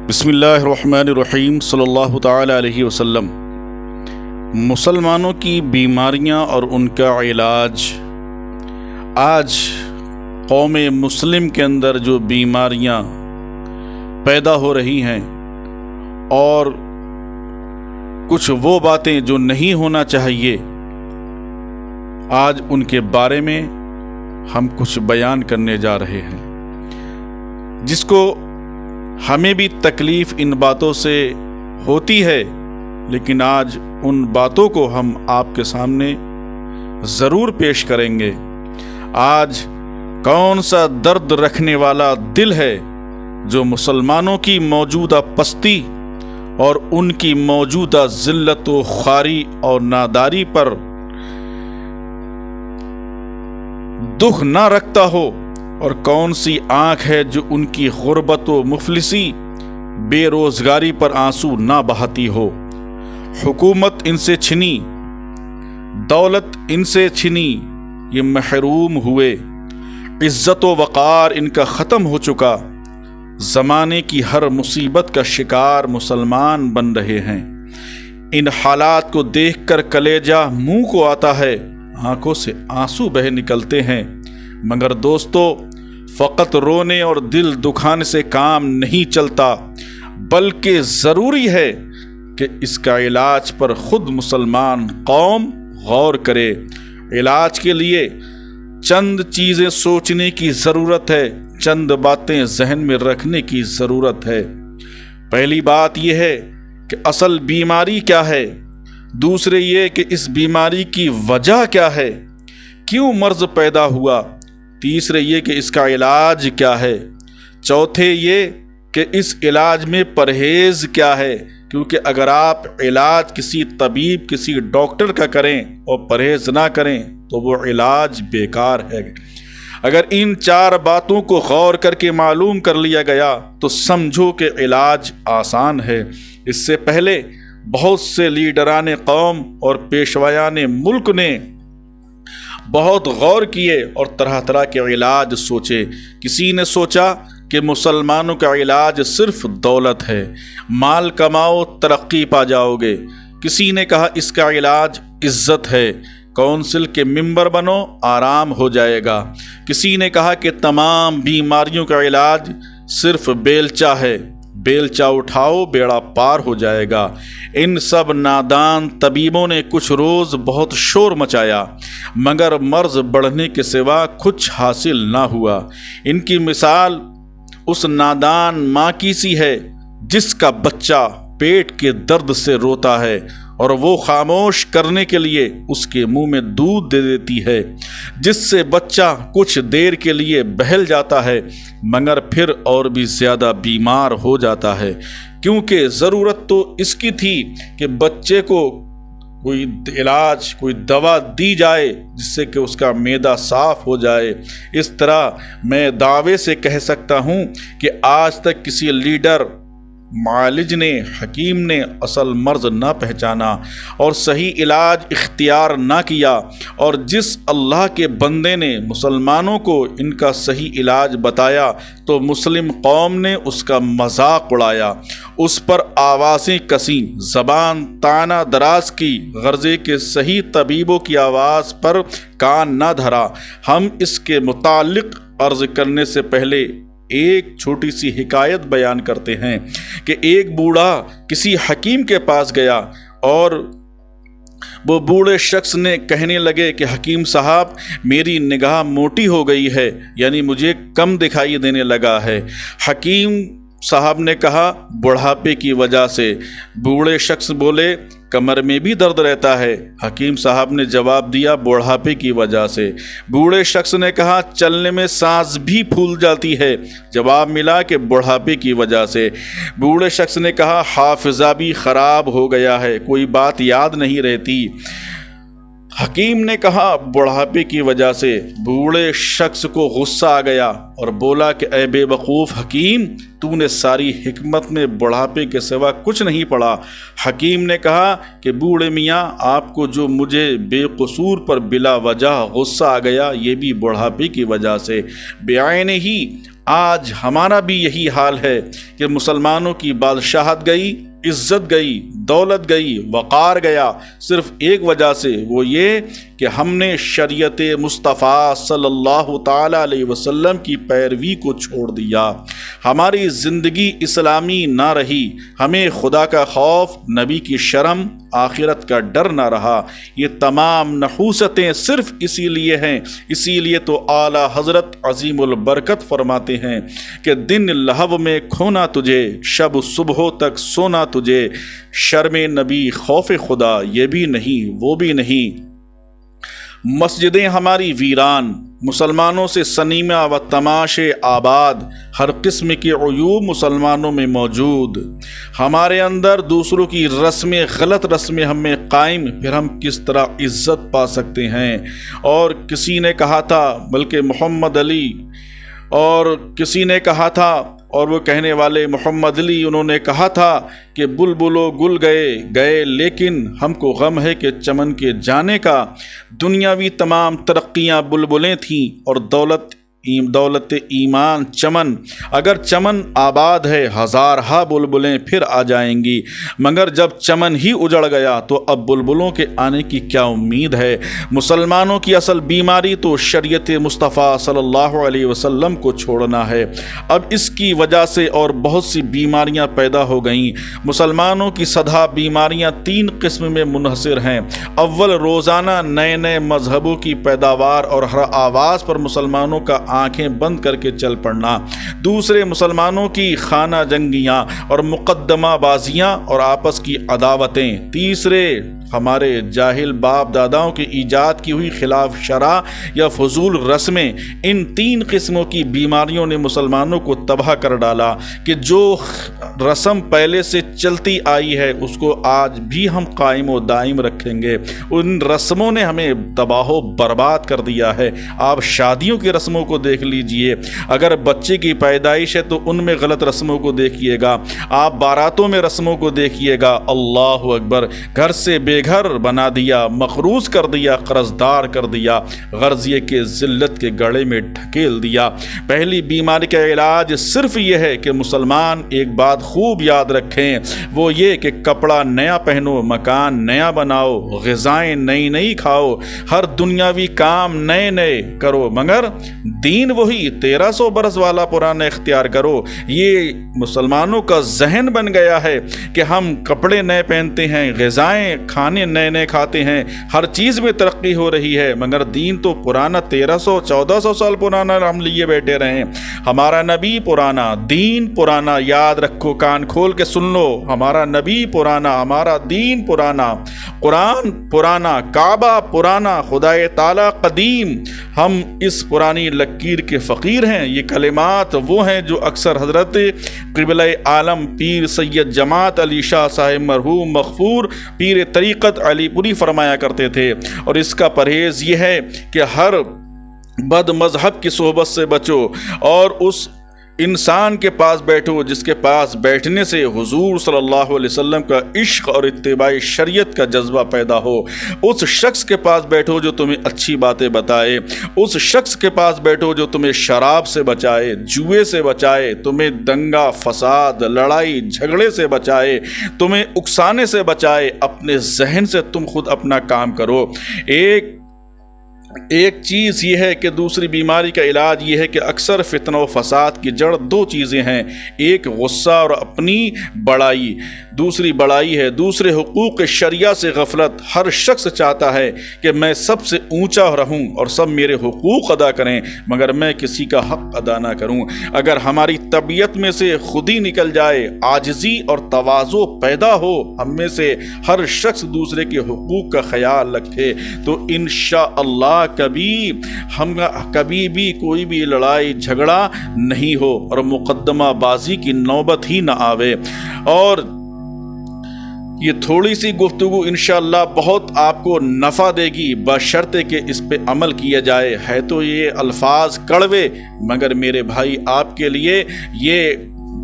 بسم اللہ الرحمن الرحیم صلی اللہ تعالی علیہ وسلم۔ مسلمانوں کی بیماریاں اور ان کا علاج۔ آج قوم مسلم کے اندر جو بیماریاں پیدا ہو رہی ہیں اور کچھ وہ باتیں جو نہیں ہونا چاہیے، آج ان کے بارے میں ہم کچھ بیان کرنے جا رہے ہیں، جس کو ہمیں بھی تکلیف ان باتوں سے ہوتی ہے، لیکن آج ان باتوں کو ہم آپ کے سامنے ضرور پیش کریں گے۔ آج کون سا درد رکھنے والا دل ہے جو مسلمانوں کی موجودہ پستی اور ان کی موجودہ ذلت و خواری اور ناداری پر دکھ نہ رکھتا ہو، اور کون سی آنکھ ہے جو ان کی غربت و مفلسی بے روزگاری پر آنسو نہ بہاتی ہو۔ حکومت ان سے چھنی، دولت ان سے چھنی، یہ محروم ہوئے، عزت و وقار ان کا ختم ہو چکا، زمانے کی ہر مصیبت کا شکار مسلمان بن رہے ہیں۔ ان حالات کو دیکھ کر کلیجہ منہ کو آتا ہے، آنکھوں سے آنسو بہہ نکلتے ہیں، مگر دوستو فقط رونے اور دل دکھانے سے کام نہیں چلتا، بلکہ ضروری ہے کہ اس کا علاج پر خود مسلمان قوم غور کرے۔ علاج کے لیے چند چیزیں سوچنے کی ضرورت ہے، چند باتیں ذہن میں رکھنے کی ضرورت ہے۔ پہلی بات یہ ہے کہ اصل بیماری کیا ہے، دوسرے یہ کہ اس بیماری کی وجہ کیا ہے، کیوں مرض پیدا ہوا، تیسرے یہ کہ اس کا علاج کیا ہے، چوتھے یہ کہ اس علاج میں پرہیز کیا ہے، کیونکہ اگر آپ علاج کسی طبیب کسی ڈاکٹر کا کریں اور پرہیز نہ کریں تو وہ علاج بیکار ہے۔ اگر ان چار باتوں کو غور کر کے معلوم کر لیا گیا تو سمجھو کہ علاج آسان ہے۔ اس سے پہلے بہت سے لیڈران قوم اور پیشوایان ملک نے بہت غور کیے اور طرح طرح کے علاج سوچے۔ کسی نے سوچا کہ مسلمانوں کا علاج صرف دولت ہے، مال کماؤ ترقی پا جاؤ گے۔ کسی نے کہا اس کا علاج عزت ہے، کونسل کے ممبر بنو آرام ہو جائے گا۔ کسی نے کہا کہ تمام بیماریوں کا علاج صرف بیلچہ ہے، بیلچہ اٹھاؤ بیڑا پار ہو جائے گا۔ ان سب نادان طبیبوں نے کچھ روز بہت شور مچایا، مگر مرض بڑھنے کے سوا کچھ حاصل نہ ہوا۔ ان کی مثال اس نادان ماں کی سی ہے جس کا بچہ پیٹ کے درد سے روتا ہے اور وہ خاموش کرنے کے لیے اس کے منہ میں دودھ دے دیتی ہے، جس سے بچہ کچھ دیر کے لیے بہل جاتا ہے مگر پھر اور بھی زیادہ بیمار ہو جاتا ہے، کیونکہ ضرورت تو اس کی تھی کہ بچے کو کوئی علاج کوئی دوا دی جائے جس سے کہ اس کا معدہ صاف ہو جائے۔ اس طرح میں دعوے سے کہہ سکتا ہوں کہ آج تک کسی لیڈر، معالج نے، حکیم نے اصل مرض نہ پہچانا اور صحیح علاج اختیار نہ کیا، اور جس اللہ کے بندے نے مسلمانوں کو ان کا صحیح علاج بتایا تو مسلم قوم نے اس کا مذاق اڑایا، اس پر آوازیں کسیں، زبان طعنہ دراز کی، غرضے کے صحیح طبیبوں کی آواز پر کان نہ دھرا۔ ہم اس کے متعلق عرض کرنے سے پہلے ایک چھوٹی سی حکایت بیان کرتے ہیں کہ ایک بوڑھا کسی حکیم کے پاس گیا اور وہ بوڑھے شخص نے کہنے لگے کہ حکیم صاحب میری نگاہ موٹی ہو گئی ہے، یعنی مجھے کم دکھائی دینے لگا ہے۔ حکیم صاحب نے کہا بڑھاپے کی وجہ سے۔ بوڑھے شخص بولے کمر میں بھی درد رہتا ہے۔ حکیم صاحب نے جواب دیا بڑھاپے کی وجہ سے۔ بوڑھے شخص نے کہا چلنے میں سانس بھی پھول جاتی ہے۔ جواب ملا کہ بڑھاپے کی وجہ سے۔ بوڑھے شخص نے کہا حافظہ بھی خراب ہو گیا ہے، کوئی بات یاد نہیں رہتی۔ حکیم نے کہا بڑھاپے کی وجہ سے۔ بوڑھے شخص کو غصہ آ گیا اور بولا کہ اے بے وقوف حکیم، تو نے ساری حکمت میں بڑھاپے کے سوا کچھ نہیں پڑھا۔ حکیم نے کہا کہ بوڑھے میاں، آپ کو جو مجھے بے قصور پر بلا وجہ غصہ آ گیا یہ بھی بڑھاپے کی وجہ سے۔ بعین ہی آج ہمارا بھی یہی حال ہے کہ مسلمانوں کی بادشاہت گئی، عزت گئی، دولت گئی، وقار گیا، صرف ایک وجہ سے، وہ یہ کہ ہم نے شریعت مصطفیٰ صلی اللہ تعالیٰ علیہ وسلم کی پیروی کو چھوڑ دیا۔ ہماری زندگی اسلامی نہ رہی، ہمیں خدا کا خوف، نبی کی شرم، آخرت کا ڈر نہ رہا۔ یہ تمام نحوستیں صرف اسی لیے ہیں، اسی لیے تو اعلیٰ حضرت عظیم البرکت فرماتے ہیں کہ دن لہو میں کھونا تجھے، شب صبح تک سونا تجھے، شرم نبی خوف خدا یہ بھی نہیں وہ بھی نہیں۔ مسجدیں ہماری ویران، مسلمانوں سے سنیمہ و تماشے آباد، ہر قسم کے عیوب مسلمانوں میں موجود، ہمارے اندر دوسروں کی رسمیں، غلط رسمیں ہمیں قائم، پھر ہم کس طرح عزت پا سکتے ہیں؟ اور کسی نے کہا تھا، بلکہ محمد علی، اور کسی نے کہا تھا، اور وہ کہنے والے محمد علی، انہوں نے کہا تھا کہ بلبلو گل گئے لیکن ہم کو غم ہے کہ چمن کے جانے کا۔ دنیاوی تمام ترقیاں بلبلیں تھیں اور دولت ایمان چمن، اگر چمن آباد ہے ہزارہا بلبلیں پھر آ جائیں گی، مگر جب چمن ہی اجڑ گیا تو اب بلبلوں کے آنے کی کیا امید ہے؟ مسلمانوں کی اصل بیماری تو شریعت مصطفیٰ صلی اللہ علیہ وسلم کو چھوڑنا ہے۔ اب اس کی وجہ سے اور بہت سی بیماریاں پیدا ہو گئیں۔ مسلمانوں کی سدھا بیماریاں تین قسم میں منحصر ہیں۔ اول، روزانہ نئے نئے مذہبوں کی پیداوار اور ہر آواز پر مسلمانوں کا آنکھیں بند کر کے چل پڑنا۔ دوسرے، مسلمانوں کی خانہ جنگیاں اور مقدمہ بازیاں اور آپس کی عداوتیں۔ تیسرے، ہمارے جاہل باپ داداؤں کی ایجاد کی ہوئی خلاف شرع یا فضول رسمیں۔ ان تین قسموں کی بیماریوں نے مسلمانوں کو تباہ کر ڈالا کہ جو رسم پہلے سے چلتی آئی ہے اس کو آج بھی ہم قائم و دائم رکھیں گے۔ ان رسموں نے ہمیں تباہ و برباد کر دیا ہے۔ آپ شادیوں کی رسموں کو دیکھ لیجئے، اگر بچے کی پیدائش ہے تو ان میں غلط رسموں کو دیکھیے گا، آپ باراتوں میں رسموں کو دیکھیے گا، اللہ اکبر، گھر سے بے گھر بنا دیا، مقروض کر دیا، قرضدار کر دیا، غرضیے کے ذلت کے گڑھے میں ڈھکیل دیا۔ پہلی بیماری کا علاج صرف یہ ہے کہ مسلمان ایک بات خوب یاد رکھیں، وہ یہ کہ کپڑا نیا پہنو، مکان نیا بناؤ، غذائیں نئی نئی کھاؤ، ہر دنیاوی کام نئے نئے کرو، مگر دین وہی 1300 برس والا پرانا اختیار کرو۔ یہ مسلمانوں کا ذہن بن گیا ہے کہ ہم کپڑے نئے پہنتے ہیں، غذائیں کھانے نئے نئے کھاتے ہیں، ہر چیز میں ترقی ہو رہی ہے، مگر دین تو پرانا 1300-1400 سال پرانا ہم لیے بیٹھے رہے۔ ہمارا نبی پرانا، دین پرانا، یاد رکھو، کان کھول کے سن لو، ہمارا نبی پرانا، ہمارا دین پرانا، قرآن پرانا، کعبہ پرانا، خدا تعالی قدیم، ہم اس پرانی لکیر کے فقیر ہیں۔ یہ کلمات وہ ہیں جو اکثر حضرت قبلہ عالم پیر سید جماعت علی شاہ صاحب مرحوم مغفور پیر طریقت علی پوری فرمایا کرتے تھے، اور اس کا پرہیز یہ ہے کہ ہر بد مذہب کی صحبت سے بچو اور اس انسان کے پاس بیٹھو جس کے پاس بیٹھنے سے حضور صلی اللہ علیہ وسلم کا عشق اور اتباع شریعت کا جذبہ پیدا ہو۔ اس شخص کے پاس بیٹھو جو تمہیں اچھی باتیں بتائے، اس شخص کے پاس بیٹھو جو تمہیں شراب سے بچائے، جوئے سے بچائے، تمہیں دنگا فساد لڑائی جھگڑے سے بچائے، تمہیں اکسانے سے بچائے۔ اپنے ذہن سے تم خود اپنا کام کرو۔ ایک چیز یہ ہے کہ دوسری بیماری کا علاج یہ ہے کہ اکثر فتنہ و فساد کی جڑ دو چیزیں ہیں، ایک غصہ اور اپنی بڑائی، دوسری بڑائی ہے، دوسرے حقوق شریعہ سے غفلت۔ ہر شخص چاہتا ہے کہ میں سب سے اونچا رہوں اور سب میرے حقوق ادا کریں، مگر میں کسی کا حق ادا نہ کروں۔ اگر ہماری طبیعت میں سے خود ہی نکل جائے، عاجزی اور تواضع پیدا ہو، ہم میں سے ہر شخص دوسرے کے حقوق کا خیال رکھے، تو انشاءاللہ کبھی بھی کوئی بھی لڑائی جھگڑا نہیں ہو اور مقدمہ بازی کی نوبت ہی نہ آوے۔ اور یہ تھوڑی سی گفتگو انشاءاللہ بہت آپ کو نفع دے گی، بشرطے کہ اس پہ عمل کیا جائے۔ ہے تو یہ الفاظ کڑوے، مگر میرے بھائی آپ کے لیے یہ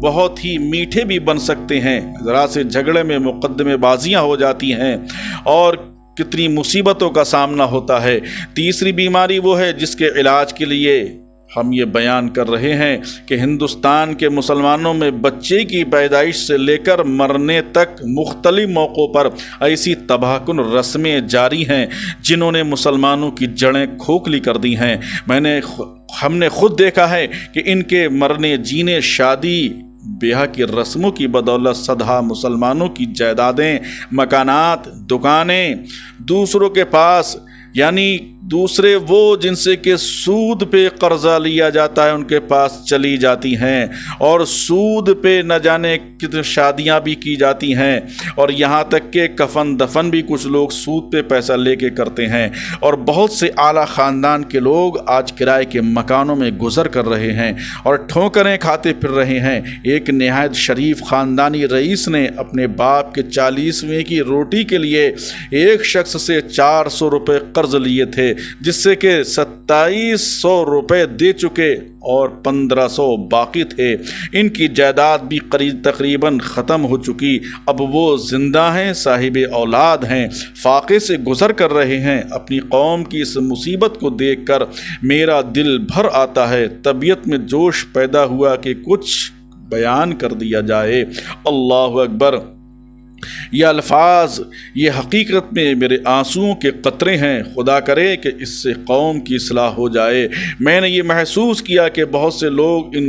بہت ہی میٹھے بھی بن سکتے ہیں۔ ذرا سے جھگڑے میں مقدمے بازیاں ہو جاتی ہیں اور کتنی مصیبتوں کا سامنا ہوتا ہے۔ تیسری بیماری وہ ہے جس کے علاج کے لیے ہم یہ بیان کر رہے ہیں کہ ہندوستان کے مسلمانوں میں بچے کی پیدائش سے لے کر مرنے تک مختلف موقعوں پر ایسی تباہ کن رسمیں جاری ہیں جنہوں نے مسلمانوں کی جڑیں کھوکھلی کر دی ہیں۔ ہم نے خود دیکھا ہے کہ ان کے مرنے جینے شادی بیاہ کی رسموں کی بدولت صدہا مسلمانوں کی جائیدادیں، مکانات، دکانیں دوسروں کے پاس، یعنی دوسرے وہ جن سے کہ سود پہ قرضہ لیا جاتا ہے ان کے پاس چلی جاتی ہیں، اور سود پہ نہ جانے کتنی شادیاں بھی کی جاتی ہیں، اور یہاں تک کہ کفن دفن بھی کچھ لوگ سود پہ پیسہ لے کے کرتے ہیں، اور بہت سے اعلیٰ خاندان کے لوگ آج کرائے کے مکانوں میں گزر کر رہے ہیں اور ٹھوکریں کھاتے پھر رہے ہیں۔ ایک نہایت شریف خاندانی رئیس نے اپنے باپ کے 40ویں کی روٹی کے لیے ایک شخص سے 400 روپے قرض لیے تھے، جس سے کہ 2700 روپے دے چکے اور 1500 باقی تھے۔ ان کی جائیداد بھی تقریباً ختم ہو چکی۔ اب وہ زندہ ہیں، صاحب اولاد ہیں، فاقے سے گزر کر رہے ہیں۔ اپنی قوم کی اس مصیبت کو دیکھ کر میرا دل بھر آتا ہے، طبیعت میں جوش پیدا ہوا کہ کچھ بیان کر دیا جائے۔ اللہ اکبر! یہ الفاظ، یہ حقیقت میں میرے آنسوؤں کے قطرے ہیں۔ خدا کرے کہ اس سے قوم کی اصلاح ہو جائے۔ میں نے یہ محسوس کیا کہ بہت سے لوگ ان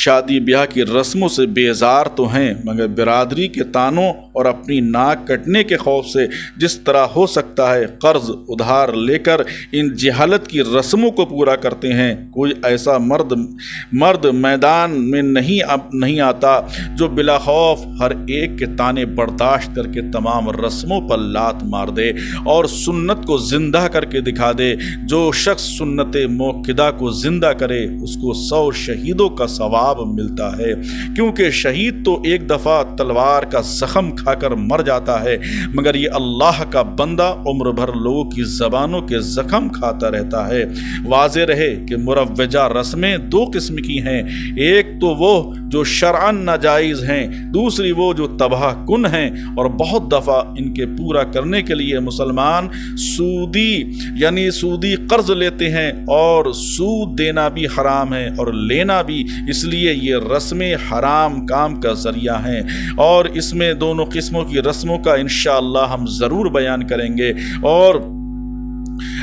شادی بیاہ کی رسموں سے بیزار تو ہیں، مگر برادری کے تانوں اور اپنی ناک کٹنے کے خوف سے جس طرح ہو سکتا ہے قرض ادھار لے کر ان جہالت کی رسموں کو پورا کرتے ہیں۔ کوئی ایسا مرد میدان میں نہیں آتا جو بلا خوف ہر ایک کے تانے برداشت کر کے تمام رسموں پر لات مار دے اور سنت کو زندہ کر کے دکھا دے۔ جو شخص سنت موقدہ کو زندہ کرے اس کو 100 شہیدوں کا ثواب ملتا ہے، کیونکہ شہید تو ایک دفعہ تلوار کا زخم کھا کر مر جاتا ہے، مگر یہ اللہ کا بندہ عمر بھر لوگوں کی زبانوں کے زخم کھاتا رہتا ہے۔ واضح رہے کہ مروجہ رسمیں 2 قسم کی ہیں، ایک تو وہ جو شرعاً ناجائز ہیں، دوسری وہ جو تباہ کن ہیں، اور بہت دفعہ ان کے پورا کرنے کے لیے مسلمان سودی قرض لیتے ہیں، اور سود دینا بھی حرام ہے اور لینا بھی، اس لیے یہ رسمیں حرام کام کا ذریعہ ہیں۔ اور اس میں دونوں قسموں کی رسموں کا انشاءاللہ ہم ضرور بیان کریں گے، اور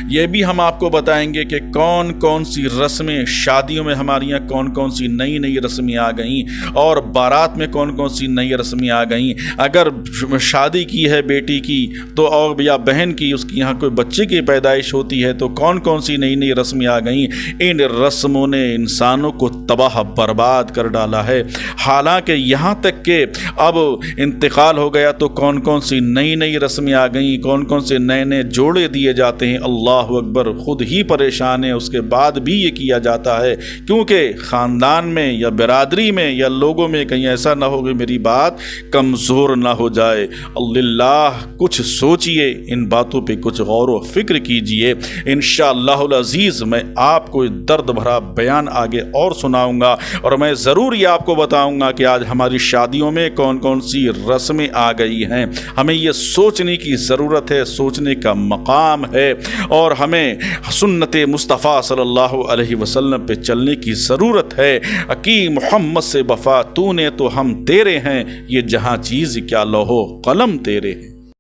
یہ بھی ہم آپ کو بتائیں گے کہ کون کون سی رسمیں شادیوں میں ہمارے یہاں کون کون سی نئی رسمیں آ گئیں، اور بارات میں کون کون سی نئی رسمیں آ گئیں۔ اگر شادی کی ہے بیٹی کی تو اور یا بہن کی، اس کی یہاں کوئی بچے کی پیدائش ہوتی ہے تو کون کون سی نئی رسمیں آ گئیں۔ ان رسموں نے انسانوں کو تباہ برباد کر ڈالا ہے، حالانکہ یہاں تک کہ اب انتقال ہو گیا تو کون کون سی نئی رسمیں آ گئیں، کون کون سے نئے جوڑے دیے جاتے ہیں۔ اللہ اکبر! خود ہی پریشان ہے، اس کے بعد بھی یہ کیا جاتا ہے، کیونکہ خاندان میں یا برادری میں یا لوگوں میں کہیں ایسا نہ ہو کہ میری بات کمزور نہ ہو جائے۔ اللہ کچھ سوچئے، ان باتوں پہ کچھ غور و فکر کیجئے۔ انشاءاللہ العزیز میں آپ کو درد بھرا بیان آگے اور سناؤں گا، اور میں ضرور یہ آپ کو بتاؤں گا کہ آج ہماری شادیوں میں کون کون سی رسمیں آ گئی ہیں۔ ہمیں یہ سوچنے کی ضرورت ہے، سوچنے کا مقام ہے، اور ہمیں سنت مصطفیٰ صلی اللہ علیہ وسلم پہ چلنے کی ضرورت ہے۔ اکی محمد سے وفا تو نے تو ہم تیرے ہیں، یہ جہاں چیز کیا لوح و قلم تیرے ہیں۔